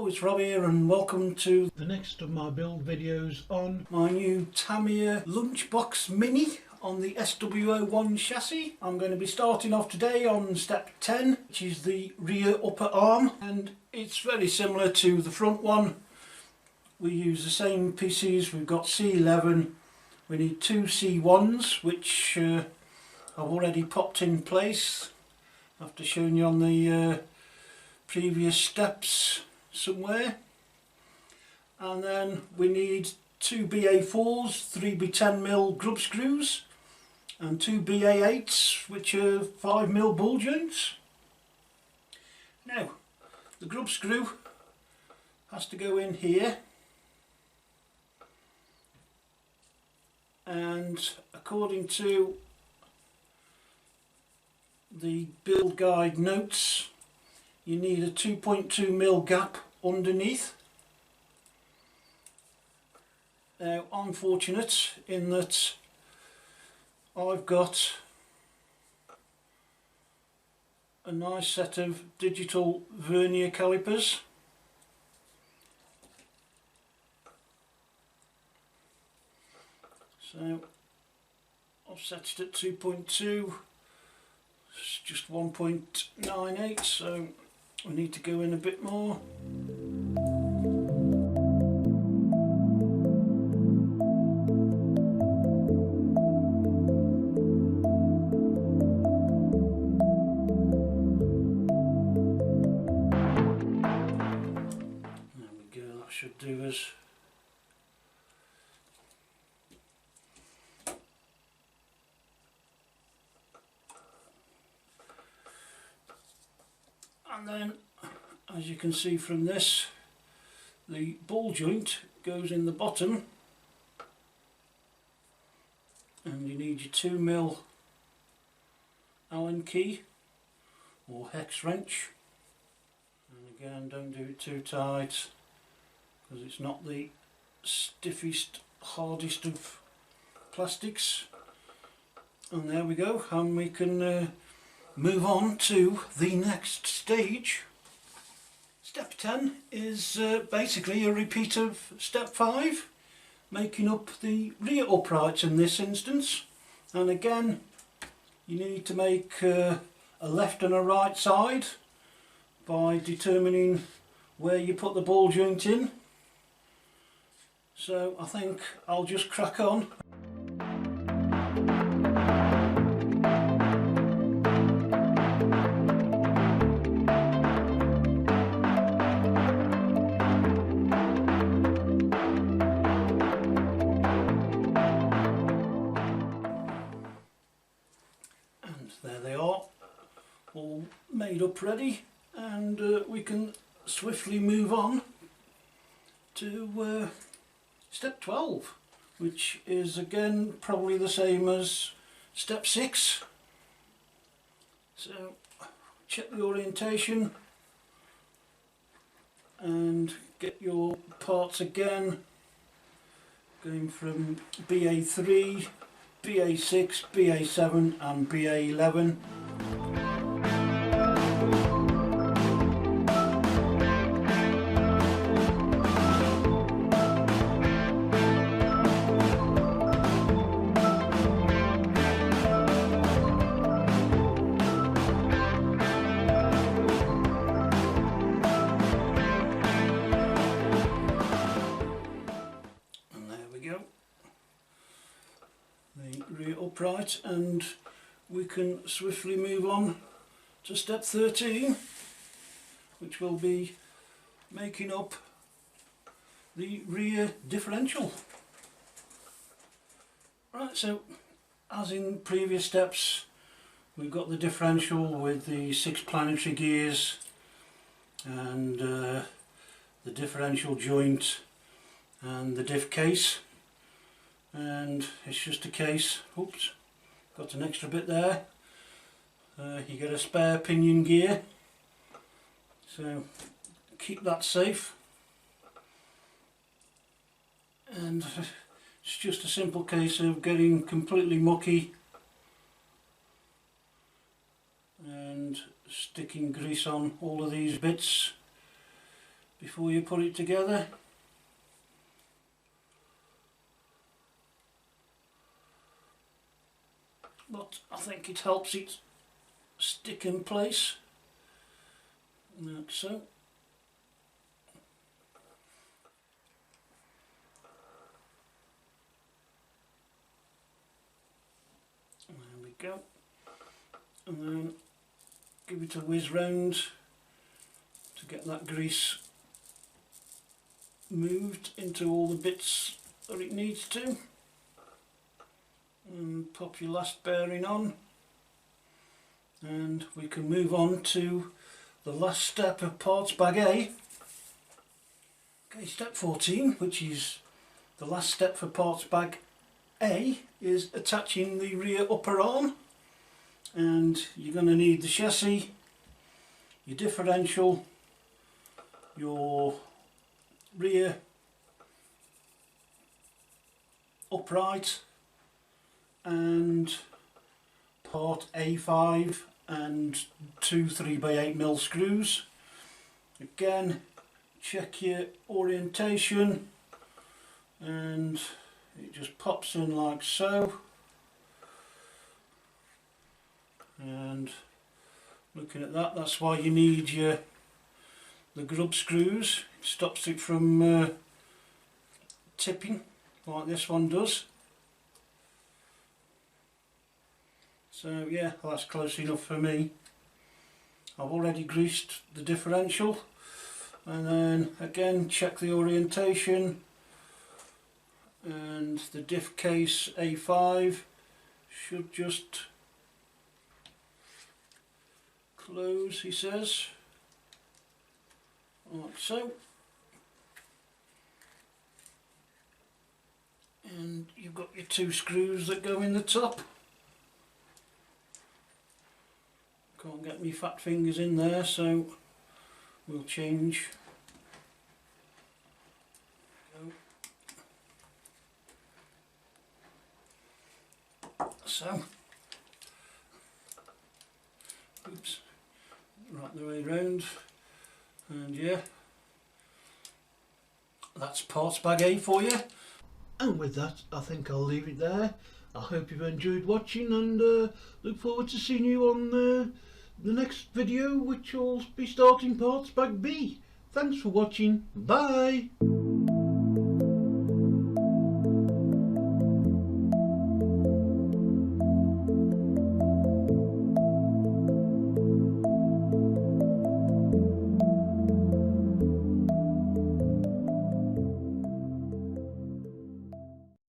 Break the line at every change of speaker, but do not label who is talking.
Hello, it's Rob here and welcome to the next of my build videos on my new Tamiya Lunch Box Mini on the SW01 chassis. I'm going to be starting off today on step 10, which is the rear upper arm, and it's very similar to the front one. We use the same pieces. We've got C11, we need two C1s which I've already popped in place after showing you on the previous steps somewhere, and then we need two BA4s, 3B10mm grub screws, and two BA8s which are 5mm ball joints. Now the grub screw has to go in here, and according to the build guide notes you need a 2.2mm gap underneath. Now I'm fortunate in that I've got a nice set of digital vernier calipers, so I've set it at 2.2, it's just 1.98, so we need to go in a bit more. There we go, that should do us. And then, as you can see from this, the ball joint goes in the bottom, and you need your 2mm Allen key or hex wrench, and again don't do it too tight because it's not the stiffest, hardest of plastics. And there we go, and we can move on to the next stage. Step 10 is basically a repeat of step 5, making up the rear uprights in this instance. And again you need to make a left and a right side by determining where you put the ball joint in. So I think I'll just crack on. There they are, all made up ready, and we can swiftly move on to step 12, which is again probably the same as step 6. So check the orientation and get your parts again, going from BA3, BA6, BA7 and BA11. And there we go, the rear upright, and we can swiftly move on to step 13, which will be making up the rear differential. Right, so as in previous steps, we've got the differential with the 6 planetary gears and the differential joint and the diff case. And it's just a case, oops, got an extra bit there, you get a spare pinion gear, so keep that safe. And it's just a simple case of getting completely mucky and sticking grease on all of these bits before you put it together. But I think it helps it stick in place, like so. There we go. And then give it a whiz round to get that grease moved into all the bits that it needs to. And pop your last bearing on, and we can move on to the last step of parts bag A. Okay, step 14, which is the last step for parts bag A, is attaching the rear upper arm. And you're going to need the chassis, your differential, your rear upright, and part A5 and two 3x8mm screws. Again, check your orientation, and it just pops in like so. And looking at that, that's why you need the grub screws. It stops it from tipping like this one does. So yeah, that's close enough for me. I've already greased the differential, and then again check the orientation, and the diff case A5 should just close, he says, like so. And you've got your two screws that go in the top. Can't get me fat fingers in there, so we'll change. So, oops, right the way round, and yeah, that's parts bag A for you. And with that, I think I'll leave it there. I hope you've enjoyed watching, and look forward to seeing you on the next video, which will be starting parts bag B. Thanks for watching. Bye.